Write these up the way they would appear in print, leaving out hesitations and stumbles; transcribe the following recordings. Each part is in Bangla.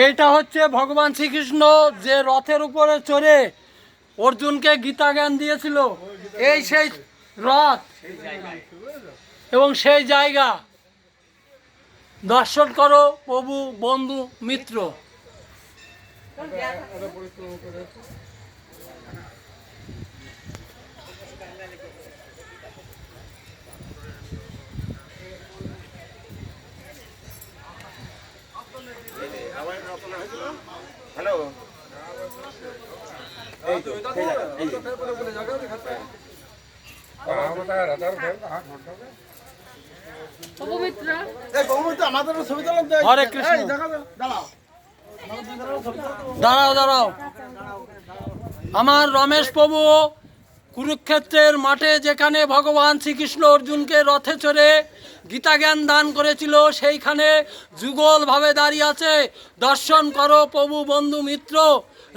এইটা হচ্ছে ভগবান শ্রীকৃষ্ণ যে রথের উপরে চড়ে অর্জুনকে গীতা জ্ঞান দিয়েছিল। এই সেই রথ এবং সেই জায়গা। দর্শন করো প্রভু, বন্ধু, মিত্র। হ্যালো, হরে কৃষ্ণ। দাঁড়াও দাঁড়াও, আমার রমেশ প্রভু কুরুক্ষেত্রের মাঠে যেখানে ভগবান শ্রীকৃষ্ণ অর্জুনকে রথে চড়ে গীতা জ্ঞান দান করেছিল, সেইখানে যুগলভাবে দাঁড়িয়ে আছে। দর্শন করো প্রভু, বন্ধু, মিত্র।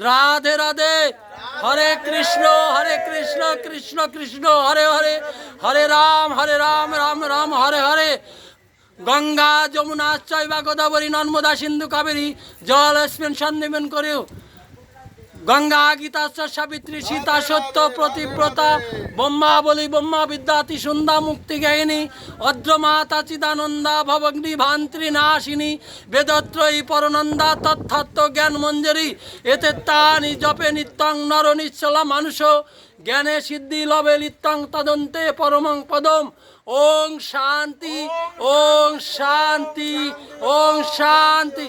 রাধে রাধে। হরে কৃষ্ণ কৃষ্ণ কৃষ্ণ হরে হরে, হরে রাম রাম রাম হরে হরে। গঙ্গা যমুনা চৈবা গোদাবরী নর্মদা সিন্ধু কাবেরী জলস্মিন সন্নিবেন করেও। গঙ্গা গীতা সাবিত্রী সীতা সত্য প্রতিব্রতা ব্রহ্মাবলী ব্রহ্মা বিদ্যাতি সুন্দা মুক্তি জ্ঞায়িনী অদ্রমাতা চিদানন্দা ভবগ্নি ভান্ত্রী নাশিনী বেদত্রয়ী পরনন্দা তত্থাত্ম জ্ঞান মঞ্জরি এতে তানি জপে নিত্যং নর নিশ্চলা মানুষ জ্ঞানে সিদ্ধি লবে লিত্যং তদন্তে পরমং পদম। ওং শান্তি, ওং শান্তি, ওং শান্তি।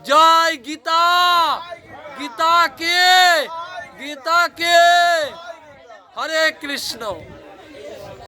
জয় গীতা, গীতা কে, গীতা কে। হরে কৃষ্ণ।